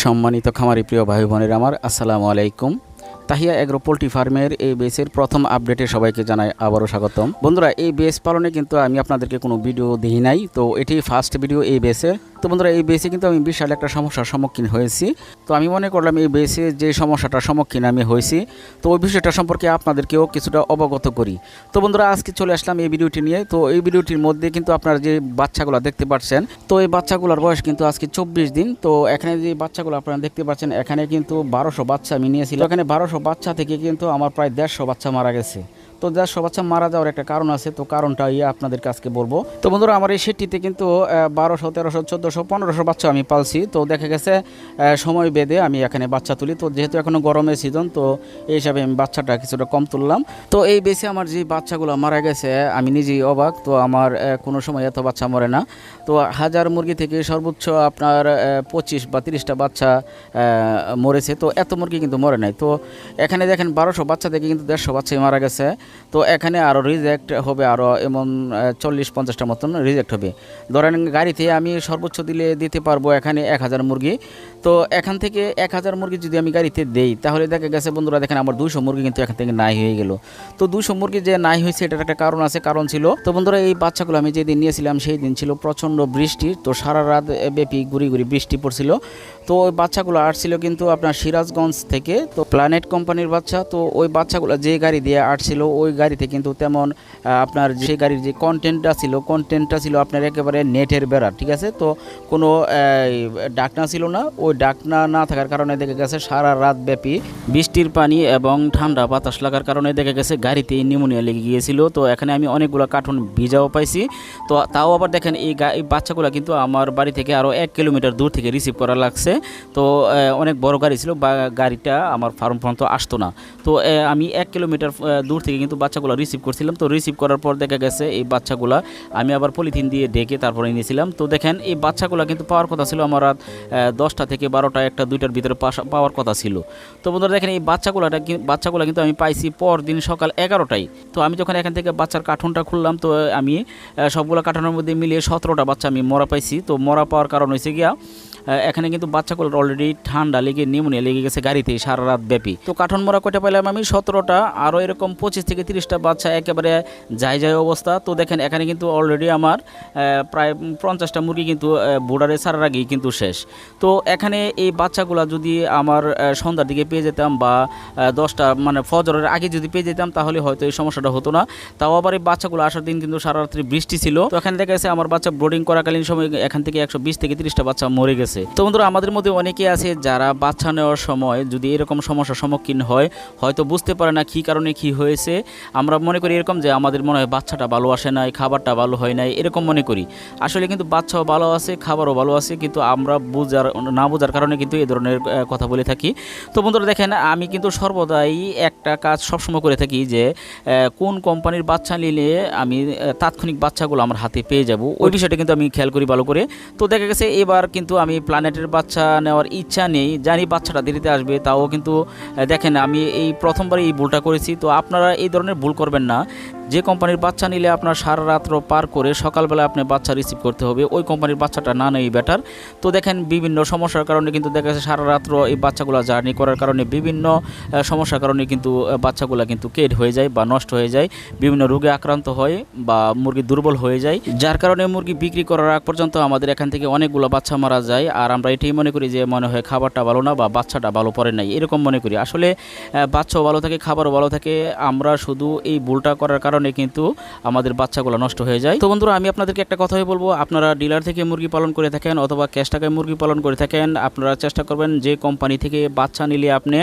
সম্মানিত খামারি প্রিয় ভাই বোনের আমার আসসালামু আলাইকুম। তাহিয়া এগ্রো পোল্ট্রি ফার্মের এই বেসের প্রথম আপডেটে সবাইকে জানাই আবারও স্বাগতম। বন্ধুরা, এই বেস পালনে কিন্তু আমি আপনাদেরকে কোনো ভিডিও দিই নাই, তো এটি ফার্স্ট ভিডিও এই বেসে। তো বন্ধুরা, এই বেসে কিন্তু আমি বিশাল একটা সমস্যার সম্মুখীন হয়েছি। তো আমি মনে করলাম এই বেসে যে সমস্যাটার সম্মুখীন আমি হয়েছি, তো ওই বিষয়টা সম্পর্কে আপনাদেরকেও কিছুটা অবগত করি। তো বন্ধুরা, আজকে চলে আসলাম এই ভিডিওটি নিয়ে। তো এই ভিডিওটির মধ্যে কিন্তু আপনারা যে বাচ্চাগুলো দেখতে পাচ্ছেন, তো এই বাচ্চাগুলোর বয়স কিন্তু আজকে 24 দিন। তো এখানে যে বাচ্চাগুলো আপনারা দেখতে পাচ্ছেন, এখানে কিন্তু 1200 বাচ্চা আমি নিয়েছিলাম। এখানে 1200 বাচ্চা থেকে কিন্তু আমার প্রায় 150 বাচ্চা মারা গেছে। তো 150 বাচ্চা মারা যাওয়ার একটা কারণ আছে, তো কারণটা আপনাদের কাছে বলবো। তো বন্ধুরা, আমার এই সেটটিতে কিন্তু 1200, 1300, 1400, 1500 বাচ্চা আমি পালছি। তো দেখা গেছে সময় বেঁধে আমি এখানে বাচ্চা তুলি। তো যেহেতু এখনো গরমের সিজন, তো এই হিসাবে আমি বাচ্চাটা কিছুটা কম তুললাম। তো এই বেসে আমার যে বাচ্চাগুলো মারা গেছে আমি নিজেই অবাক। তো আমার কোনো সময় এত বাচ্চা মরে না। তো 1000 মুরগি থেকে সর্বোচ্চ আপনার 25 বা 30টা বাচ্চা মরেছে। তো এত মুরগি কিন্তু মরে নাই। তো এখানে দেখেন 1200 বাচ্চা থেকে কিন্তু 150 বাচ্চাই মারা গেছে। তো এখানে আরও রিজেক্ট হবে, আরও এমন 40-50টা মতন রিজেক্ট হবে। ধরেন গাড়িতে আমি সর্বোচ্চ দিতে পারবো এখানে 1000 মুরগি। তো এখান থেকে 1000 মুরগি যদি আমি গাড়িতে দেই, তাহলে দেখা গেছে বন্ধুরা দেখেন আমার 200 মুরগি কিন্তু এখান থেকে নাই হয়ে গেল। তো 200 মুরগি যে নাই হয়েছে, এটার একটা কারণ ছিল। তো বন্ধুরা, এই বাচ্চাগুলো আমি যেদিন নিয়েছিলাম সেই দিন ছিল প্রচণ্ড বৃষ্টি। তো সারা রাত ব্যাপী গুড়ি বৃষ্টি পড়ছিল। তো ওই বাচ্চাগুলো আসছিল কিন্তু আপনার সিরাজগঞ্জ থেকে, তো প্ল্যানেট কোম্পানির বাচ্চা। তো ওই বাচ্চাগুলো যে গাড়ি দিয়ে আসছিল, ওই গাড়িতে কিন্তু তেমন আপনার যে গাড়ির যে কন্টেন্টটা ছিল আপনার একেবারে নেটের বেড়া, ঠিক আছে। তো কোনো ডাকনা ছিল না। ওই ডাকনা না থাকার কারণে দেখা গেছে সারা রাত ব্যাপী বৃষ্টির পানি এবং ঠান্ডা বাতাস লাগার কারণে দেখা গেছে গাড়িতে নিউমোনিয়া লেগে গিয়েছিল। তো এখানে আমি অনেকগুলো কার্টুন ভিজাও পাইছি। তো তাও আবার দেখেন এই বাচ্চাগুলো কিন্তু আমার বাড়ি থেকে আরও 1 কিলোমিটার দূর থেকে রিসিভ করা লাগছে। তো অনেক বড় গাড়ি ছিল, বা গাড়িটা আমার ফার্ম পর্যন্ত আসতো না। তো আমি 1 কিলোমিটার দূর থেকে কিন্তু বাচ্চাগুলো রিসিভ করছিলাম। তো রিসিভ করার পর দেখা গেছে এই বাচ্চাগুলো আমি আবার পলিথিন দিয়ে ঢেকে তারপরে নিয়েছিলাম। তো দেখেন এই বাচ্চাগুলো কিন্তু পাওয়ার কথা ছিল আমার রাত 10টা থেকে 12টা, 1টা, 2টার ভিতরে পাওয়ার কথা ছিল। তো বন্ধুরা দেখেন এই বাচ্চাগুলো কিন্তু আমি পাইছি পরদিন সকাল 11টায়। তো আমি যখন এখান থেকে বাচ্চার কার্টুনটা খুললাম, তো আমি সবগুলো কার্টুনের মধ্যে মিলিয়ে 17টা বাচ্চা আমি মরা পাইছি। তো মরা পাওয়ার কারণ হয়েছে গিয়া এখানে কিন্তু বাচ্চাগুলোর অলরেডি ঠান্ডা লেগে নিউমোনিয়া লেগে গেছে গাড়িতে সারা রাত ব্যাপী। তো কার্টুন মরা কয়টা পাইলাম আমি? 17টা। আরও এরকম 25 থেকে 30টা বাচ্চা একেবারে যায় অবস্থা। তো দেখেন এখানে কিন্তু অলরেডি আমার প্রায় 50টা মুরগি কিন্তু বোর্ডারে ছাড়ার আগেই কিন্তু শেষ। তো এখানে এই বাচ্চাগুলো যদি আমার সন্ধ্যার দিকে পেয়ে যেতাম, বা 10টা মানে ফজরের আগে যদি পেয়ে যেতাম, তাহলে হয়তো এই সমস্যাটা হতো না। তাও আবার এই বাচ্চাগুলো আসার দিন কিন্তু সারা রাত্রি বৃষ্টি ছিল। তো এখানে দেখা গেছে আমার বাচ্চা ব্রোডিং করাকালীন সময় এখান থেকে 120 থেকে 30টা বাচ্চা মরে গেছে। তো বন্ধুরা, আমাদের মধ্যে অনেকে আছে যারা বাচ্চা নেওয়ার সময় যদি এরকম সমস্যার সম্মুখীন হয়, হয়তো বুঝতে পারে না কী কারণে কি হয়েছে। আমরা মনে করি এরকম যে আমাদের মনে হয় বাচ্চাটা ভালো আসে নাই, খাবারটা ভালো হয় নাই, এরকম মনে করি। আসলে কিন্তু বাচ্চাও ভালো আছে, খাবারও ভালো আছে, কিন্তু আমরা না বোঝার কারণে কিন্তু এই ধরনের কথা বলে থাকি। তো বন্ধুরা দেখেন, আমি কিন্তু সর্বদাই একটা কাজ সবসময় করে থাকি যে কোন কোম্পানির বাচ্চা নিলে আমি তাৎক্ষণিক বাচ্চাগুলো আমার হাতে পেয়ে যাব, ওই বিষয়টা কিন্তু আমি খেয়াল করি ভালো করে। তো দেখা গেছে এবার কিন্তু আমি প্ল্যানেটের বাচ্চা নেওয়ার ইচ্ছা নেই, জানি বাচ্চাটা দেরিতে আসবে। তাও কিন্তু দেখেন আমি এই প্রথমবার এই ভুলটা করেছি। তো আপনারা এই ধরনের ভুল করবেন না। যে কোম্পানির বাচ্চা নিলে আপনার সারা রাত্র পার করে সকালবেলা আপনি বাচ্চা রিসিভ করতে হবে, ওই কোম্পানির বাচ্চাটা না নেই বেটার। তো দেখেন বিভিন্ন সমস্যার কারণে কিন্তু দেখা যাচ্ছে সারা রাত্র এই বাচ্চাগুলো জার্নি করার কারণে বিভিন্ন সমস্যার কারণে কিন্তু বাচ্চাগুলো কিন্তু কেড হয়ে যায় বা নষ্ট হয়ে যায়, বিভিন্ন রোগে আক্রান্ত হয় বা মুরগি দুর্বল হয়ে যায়, যার কারণে মুরগি বিক্রি করার আগ পর্যন্ত আমাদের এখান থেকে অনেকগুলো বাচ্চা মারা যায়। আর আমরা এটাই মনে করি যে মনে হয় খাবারটা ভালো না বা বাচ্চাটা ভালো পড়ে নাই, এরকম মনে করি। আসলে বাচ্চাও ভালো থাকে, খাবারও ভালো থাকে, আমরা শুধু এই ভুলটা করার কারণে কিন্তু আমাদের বাচ্চাগুলো নষ্ট হয়ে যায়। তো বন্ধুরা, আমি আপনাদেরকে একটা কথাই বলবো, আপনারা ডিলার থেকে মুরগি পালন করে থাকেন অথবা ক্যাশ টাকায় মুরগি পালন করে থাকেন, আপনারা চেষ্টা করবেন যে কোম্পানি থেকে বাচ্চা নিলে আপনি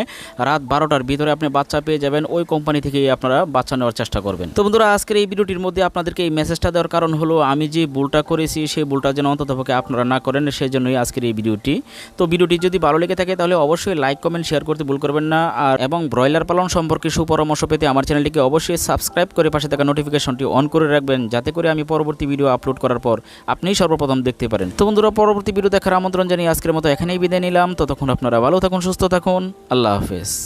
রাত 12টার ভিতরে আপনি বাচ্চা পেয়ে যাবেন, ওই কোম্পানি থেকেই আপনারা বাচ্চা নেওয়ার চেষ্টা করবেন। তো বন্ধুরা, আজকের এই ভিডিওটির মধ্যে আপনাদেরকে এই মেসেজটা দেওয়ার কারণ হলো আমি যে ভুলটা করেছি সেই ভুলটা যেন অন্ততপক্ষে আপনারা না করেন, সেজন্যই আজকের এই ভিডিওটি। তো ভিডিওটি যদি ভালো লেগে থাকে তাহলে অবশ্যই লাইক, কমেন্ট, শেয়ার করতে ভুল করবেন না। আর এবং ব্রয়লার পালন সম্পর্কে সুপরামর্শ পেতে আমার চ্যানেলটিকে অবশ্যই সাবস্ক্রাইব করে পাশে থাকা নোটিফিকেশনটি অন করে রাখবেন, যাতে করে আমি পরবর্তী ভিডিও আপলোড করার পর আপনিই সর্বপ্রথম দেখতে পারেন। তো বন্ধুরা, পরবর্তী ভিডিও দেখার আমন্ত্রণ জানিয়ে আজকের মতো এখানেই বিদায় নিলাম। ততক্ষণ আপনারা ভালো থাকুন, সুস্থ থাকুন। আল্লাহ হাফেজ।